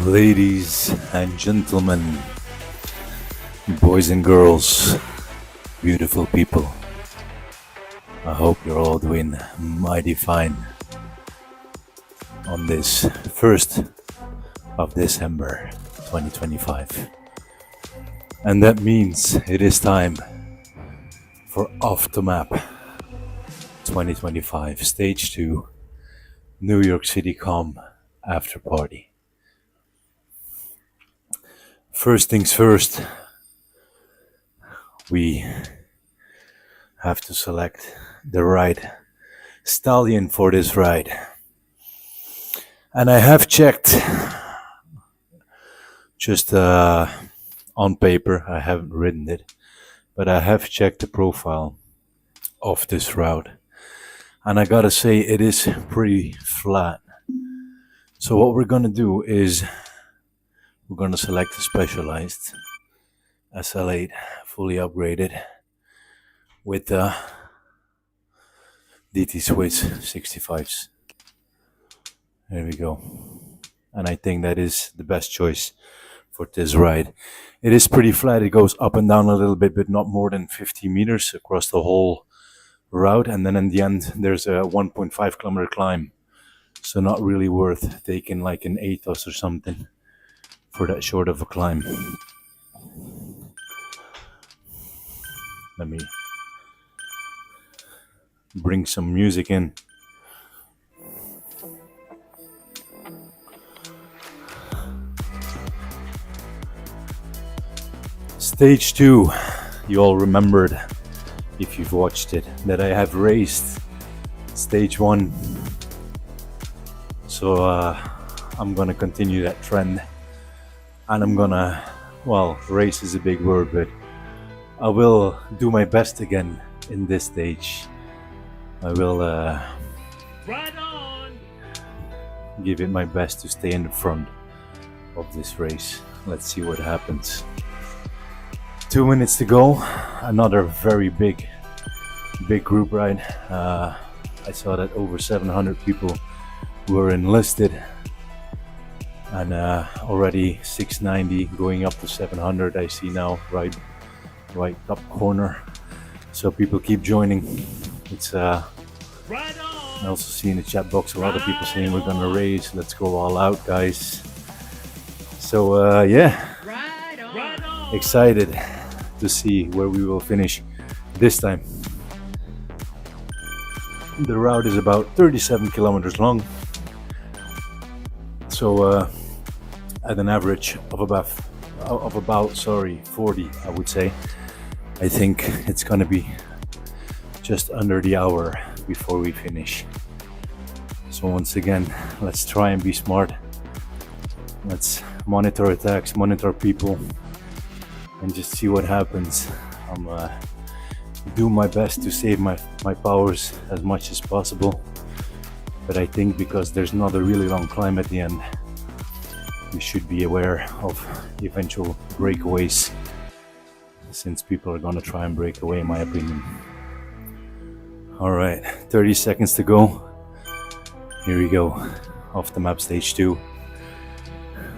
Ladies and gentlemen, boys and girls, beautiful people, I hope you're all doing mighty fine on this 1st of December 2025. And that means it is time for Off the MAAP 2025 Stage 2 New York City KOM After Party. First things first, we have to select the right stallion for this ride. And I have checked, just on paper, I haven't written it, but I have checked the profile of this route. And I gotta say, it is pretty flat. So what we're gonna do is we're gonna select a specialized SL8 fully upgraded with the DT Swiss 65s. There we go. And I think that is the best choice for this ride. It is pretty flat. It goes up and down a little bit, but not more than 50 meters across the whole route. And then in the end, there's a 1.5 kilometer climb. So not really worth taking like an ATOS or something for that short of a climb. Let me bring some music in. Stage 2, you all remembered, if you've watched it, that I have raced Stage 1. So I'm gonna continue that trend. And I'm gonna, well, race is a big word, but I will do my best again in this stage. I will Right on. give it my best to stay in the front of this race. Let's see what happens. 2 minutes to go. Another very big group ride. I saw that over 700 people were enlisted. And already 690 going up to 700 I see now, right top corner. So people keep joining. It's Right I on. also see in the chat box a lot of people saying we're gonna race, let's go all out, guys. So yeah, Right on. Right on. excited to see where we will finish this time. The route is about 37 kilometers long. So at an average of about 40, I would say. I think it's gonna be just under the hour before we finish. So once again, let's try and be smart. Let's monitor attacks, monitor people, and just see what happens. I'm doing my best to save my powers as much as possible. But I think because there's not a really long climb at the end, we should be aware of eventual breakaways, since people are gonna try and break away, in my opinion. Alright, 30 seconds to go. Here we go. Off the MAAP stage 2.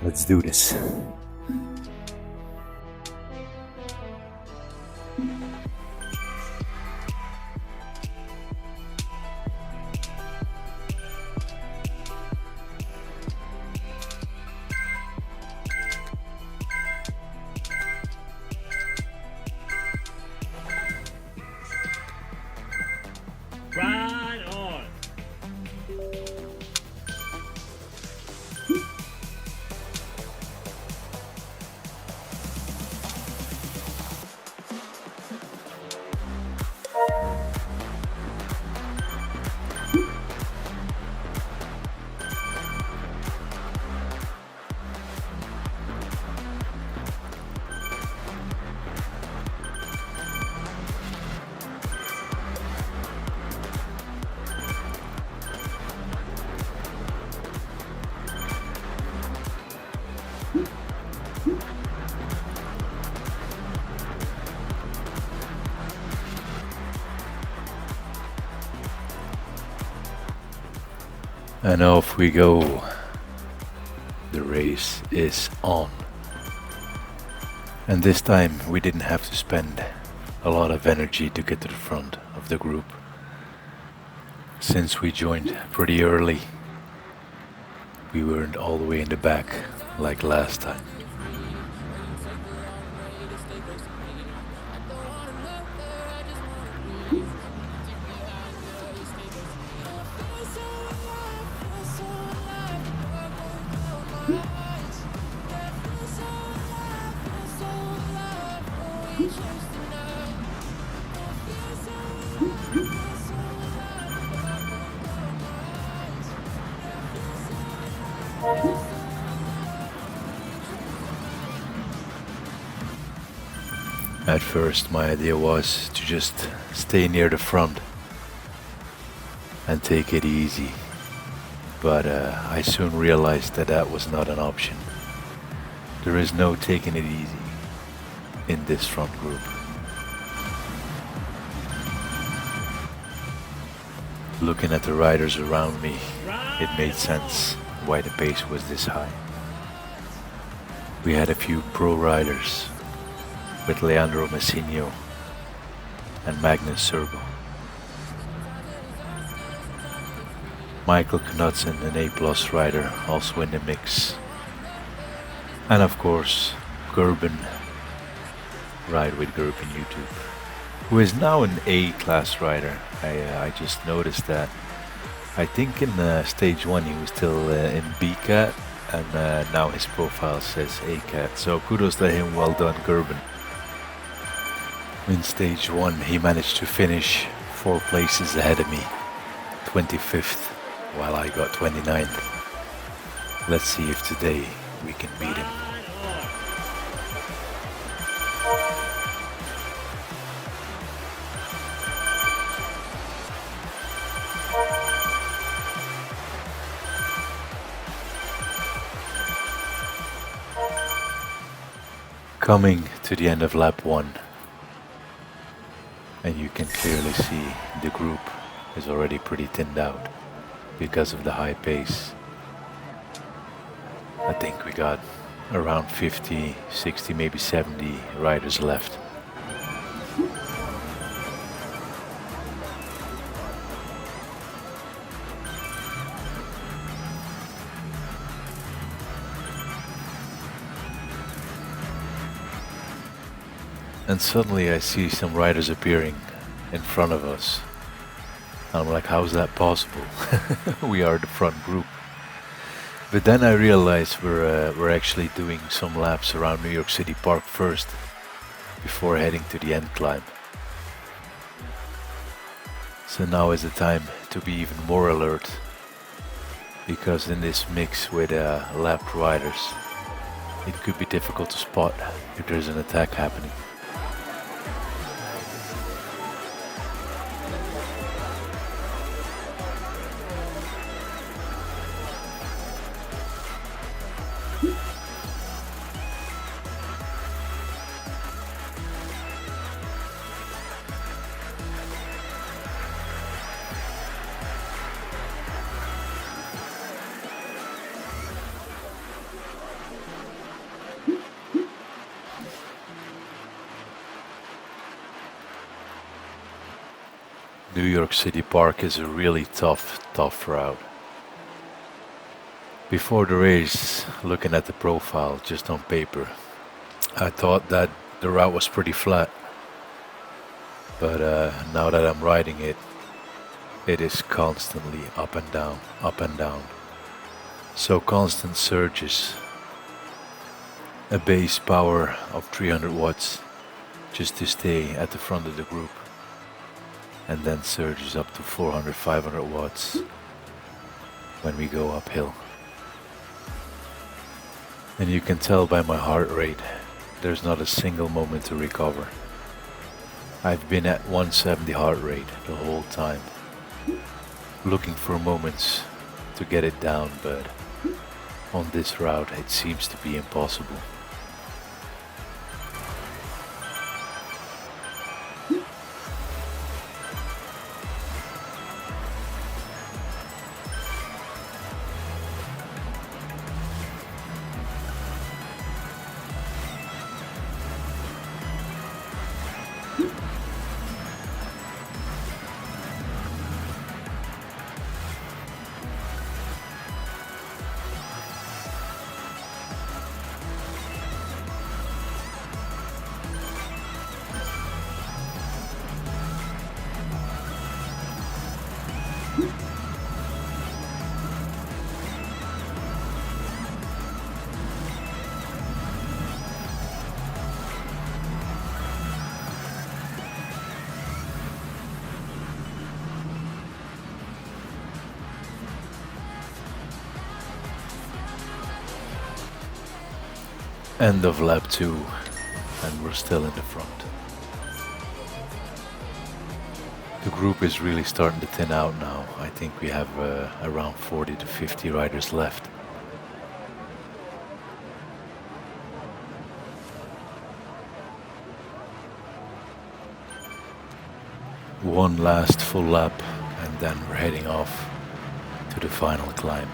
Let's do this. Right on. And off we go. The race is on. And this time we didn't have to spend a lot of energy to get to the front of the group. Since we joined pretty early, we weren't all the way in the back like last time. At first my idea was to just stay near the front and take it easy, but I soon realized that that was not an option. There is no taking it easy in this front group. Looking at the riders around me, it made sense why the pace was this high. We had a few pro riders with Leandro Messinho and Magnus Serbo. Michael Knudsen, an A+ rider, also in the mix. And of course, Gerben, Ride with Gerben YouTube, who is now an A-class rider. I just noticed that. I think in stage 1 he was still in B-Cat, and now his profile says A-Cat. So kudos to him, well done Gerben. In stage 1 he managed to finish 4 places ahead of me, 25th, while I got 29th. Let's see if today we can beat him. Coming to the end of lap 1, and you can clearly see the group is already pretty thinned out because of the high pace. I think we got around 50, 60, maybe 70 riders left. And suddenly I see some riders appearing in front of us. I'm like, how is that possible? We are the front group. But then I realized we're actually doing some laps around New York City Park first, before heading to the end climb. So now is the time to be even more alert, because in this mix with lap riders, it could be difficult to spot if there's an attack happening. New York City Park is a really tough route. Before the race, looking at the profile just on paper, I thought that the route was pretty flat. But now that I'm riding it, it is constantly up and down, up and down. So constant surges. A base power of 300 watts just to stay at the front of the group. And then surges up to 400, 500 watts when we go uphill. And you can tell by my heart rate, there's not a single moment to recover. I've been at 170 heart rate the whole time, looking for moments to get it down, but on this route it seems to be impossible. End of lap 2, and we're still in the front. The group is really starting to thin out now. I think we have around 40 to 50 riders left. One last full lap, and then we're heading off to the final climb.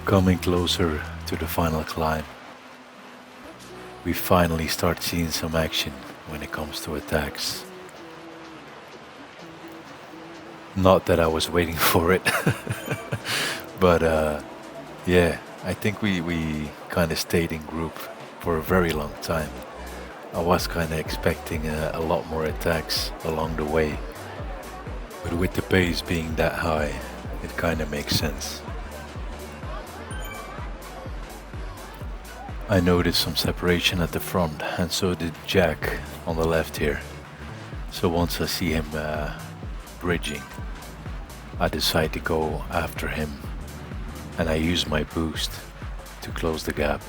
Coming closer to the final climb, we finally start seeing some action when it comes to attacks. Not that I was waiting for it, but yeah, I think we kind of stayed in group for a very long time. I was kind of expecting a lot more attacks along the way, but with the pace being that high, it kind of makes sense. I noticed some separation at the front, and so did Jack on the left here. So once I see him bridging, I decide to go after him, and I use my boost to close the gap.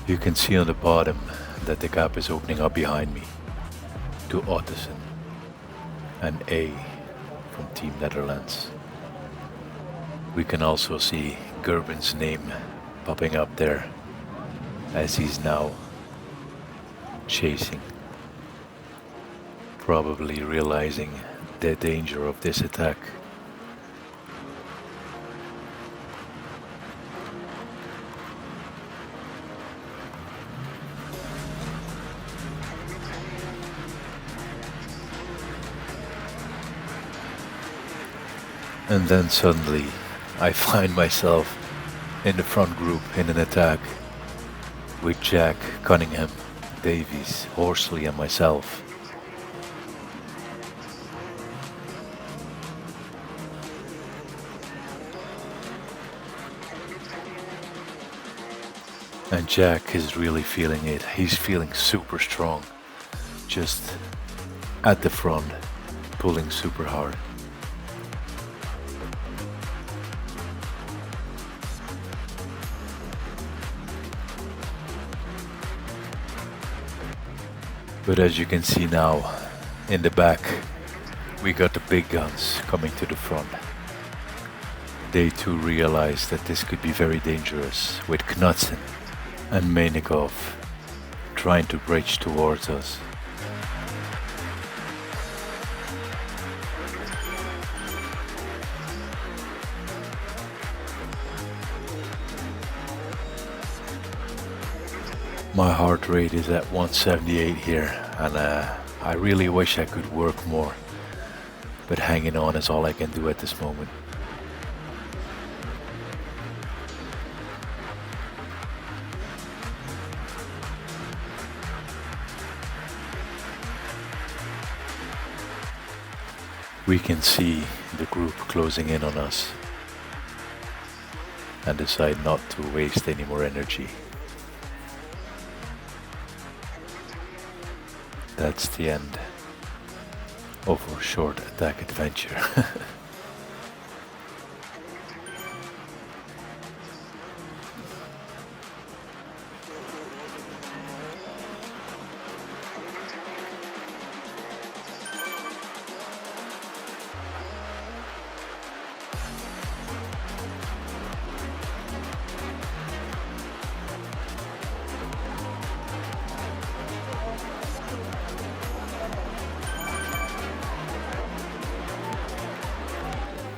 You can see on the bottom that the gap is opening up behind me to Ottesen and A from Team Netherlands. We can also see Gerben's name popping up there as he's now chasing, probably realizing the danger of this attack. And then suddenly I find myself in the front group in an attack with Jack, Cunningham, Davies, Horsley and myself. And Jack is really feeling it. He's feeling super strong, just at the front, pulling super hard. But as you can see now, in the back, we got the big guns coming to the front. They too realized that this could be very dangerous, with Knudsen and Menikov trying to bridge towards us. My heart rate is at 178 here, and I really wish I could work more, but hanging on is all I can do at this moment. We can see the group closing in on us and decide not to waste any more energy. That's the end of our short attack adventure.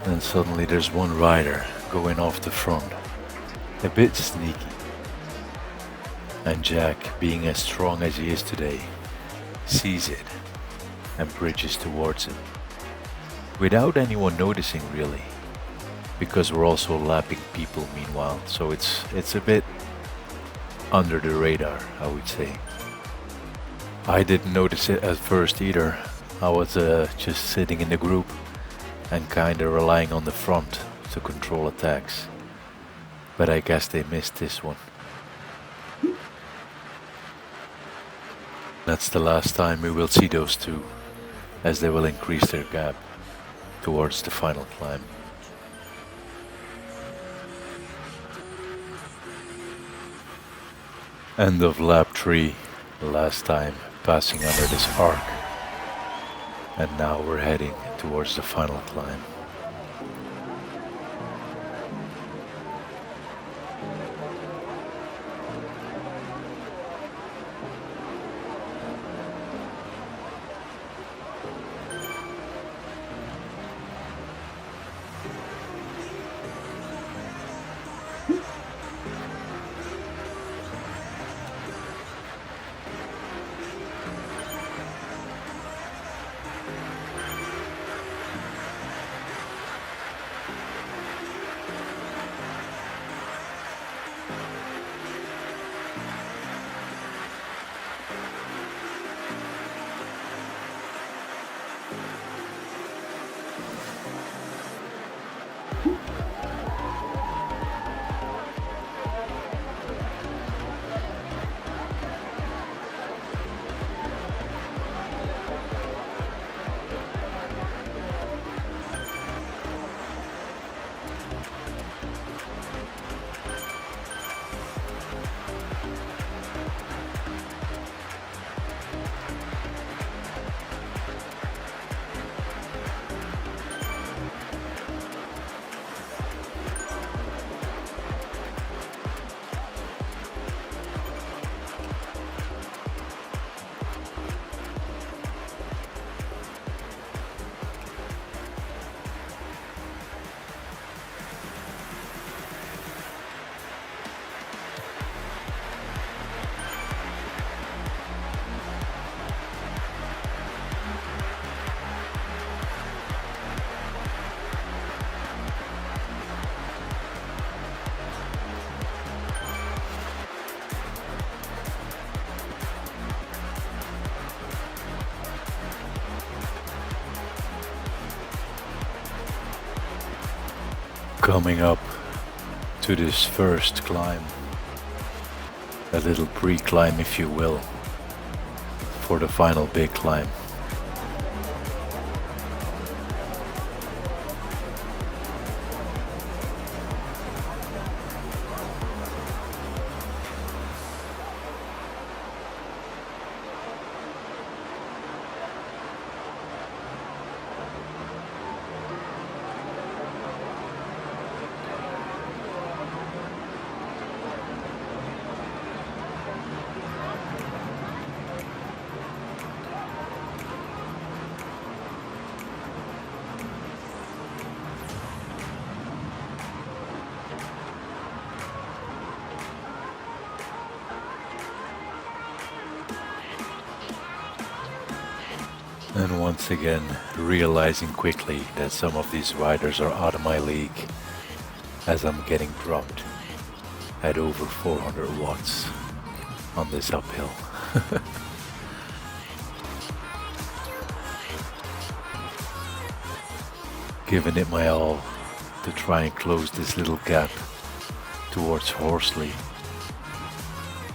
And suddenly there's one rider going off the front, a bit sneaky. And Jack, being as strong as he is today, sees it and bridges towards him. Without anyone noticing really, because we're also lapping people meanwhile, so it's a bit under the radar, I would say. I didn't notice it at first either. I was just sitting in the group and kinda relying on the front to control attacks. But I guess they missed this one. That's the last time we will see those two, as they will increase their gap towards the final climb. End of lap 3, last time passing under this arc. And now we're heading towards the final climb. Coming up to this first climb, a little pre-climb if you will, for the final big climb. And once again, realizing quickly that some of these riders are out of my league, as I'm getting dropped at over 400 watts on this uphill. Giving it my all to try and close this little gap towards Horsley,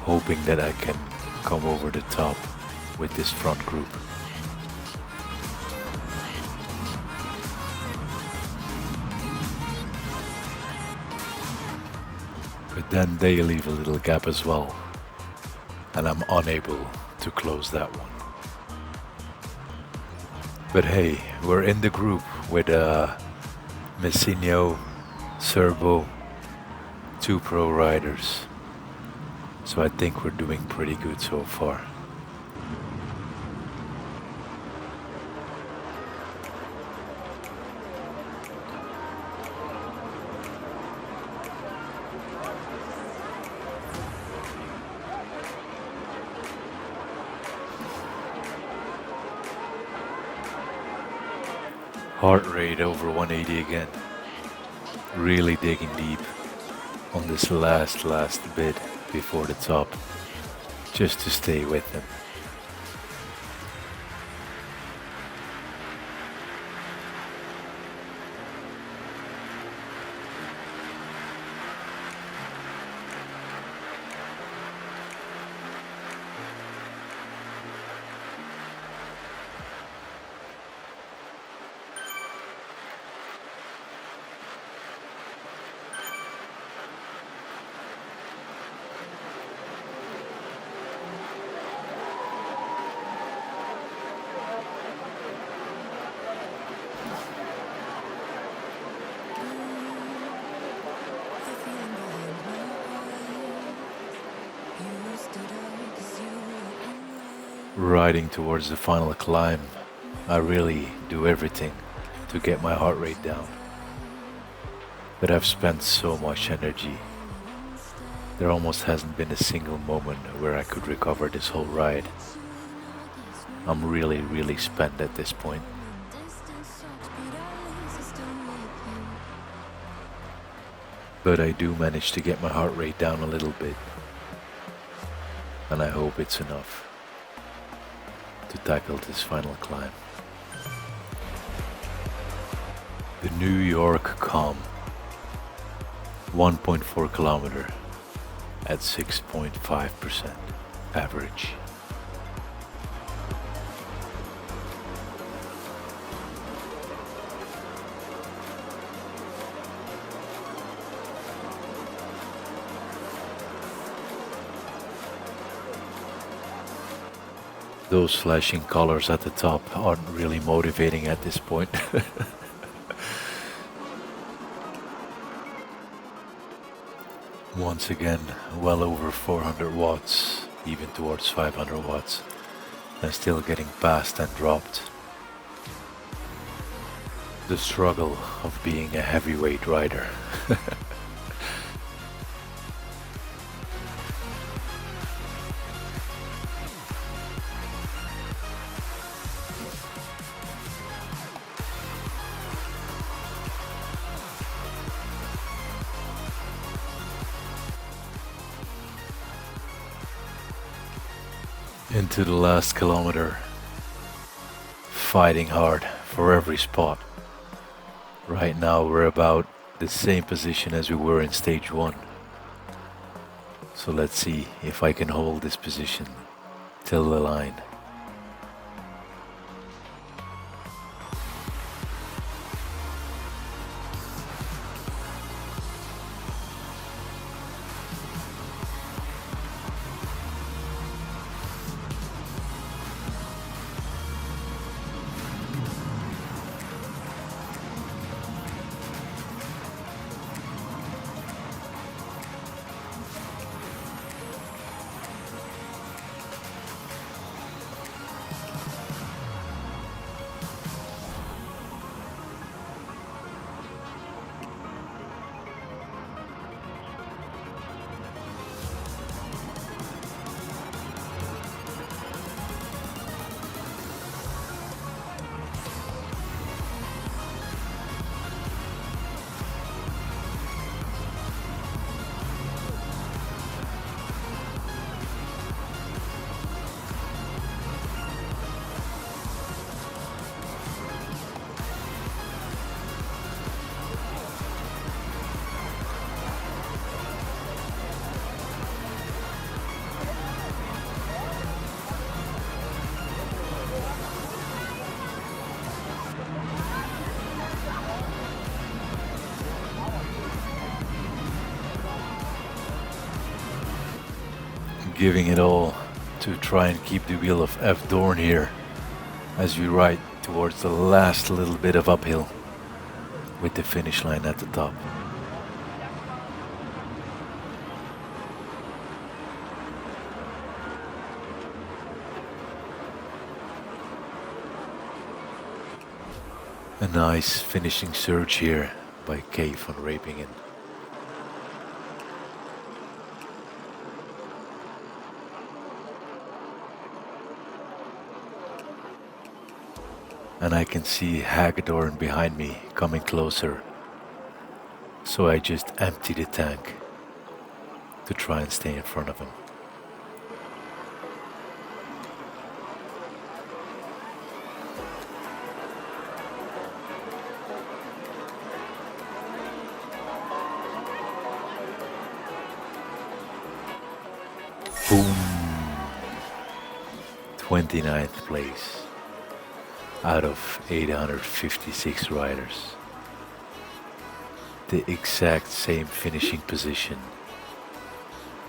hoping that I can come over the top with this front group. But then they leave a little gap as well, and I'm unable to close that one. But hey, we're in the group with Messinho, Serbo, 2 pro riders. So I think we're doing pretty good so far. Heart rate over 180 again. Really digging deep on this last bit before the top, just to stay with them. Riding towards the final climb, I really do everything to get my heart rate down. But I've spent so much energy. There almost hasn't been a single moment where I could recover this whole ride. I'm really spent at this point. But I do manage to get my heart rate down a little bit. And I hope it's enough to tackle this final climb. The New York KOM, 1.4 kilometer at 6.5% average. Those flashing colors at the top aren't really motivating at this point. Once again, well over 400 watts, even towards 500 watts, and still getting passed and dropped. The struggle of being a heavyweight rider. Into the last kilometer, fighting hard for every spot. Right now we're about the same position as we were in stage 1. So let's see if I can hold this position till the line. giving it all to try and keep the wheel of F Dorn here as we ride towards the last little bit of uphill with the finish line at the top. A nice finishing surge here by K van Rapingen. And I can see Hagedorn behind me coming closer. So I just empty the tank to try and stay in front of him. Boom! 29th place out of 856 riders. The exact same finishing position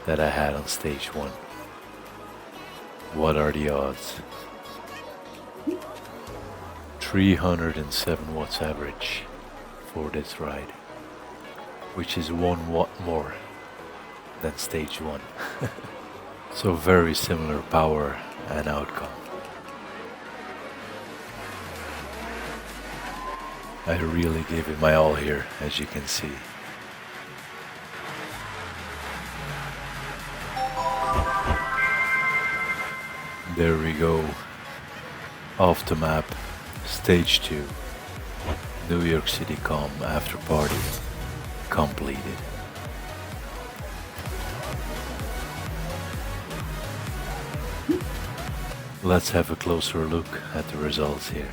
that I had on stage 1. What are the odds? 307 watts average for this ride, which is 1 watt more than stage 1. So very similar power and outcome. I really gave it my all here, as you can see. There we go. Off the MAAP, stage 2. New York City KOM after party completed. Let's have a closer look at the results here.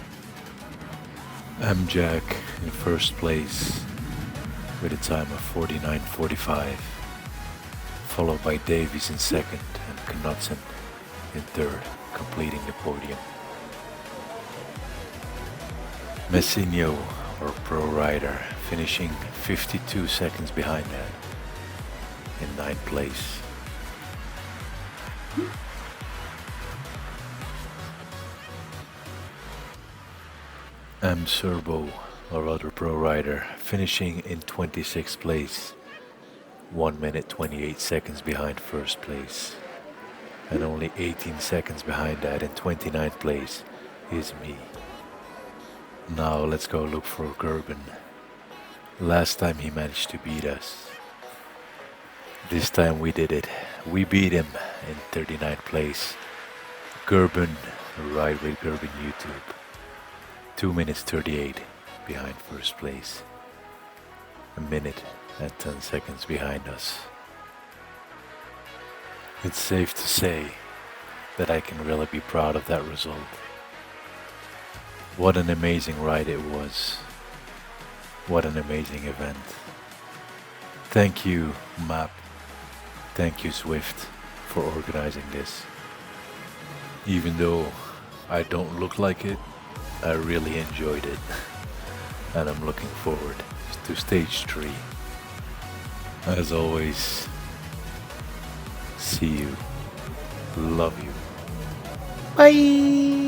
Jack in first place with a time of 49.45, followed by Davies in second and Knudsen in third, completing the podium. Messinho, our pro rider, finishing 52 seconds behind that in 9th place. Serbo, our other pro rider, finishing in 26th place, 1 minute 28 seconds behind first place, and only 18 seconds behind that in 29th place is me. Now let's go look for Gerben. Last time he managed to beat us. This time we did it. We beat him in 39th place. Gerben, ride with Gerben YouTube. 2 minutes 38 behind first place. A minute and 10 seconds behind us. It's safe to say that I can really be proud of that result. What an amazing ride it was. What an amazing event. Thank you, MAAP. Thank you, Zwift, for organizing this. Even though I don't look like it, I really enjoyed it. And I'm looking forward to stage 3. As always, see you. Love you. Bye!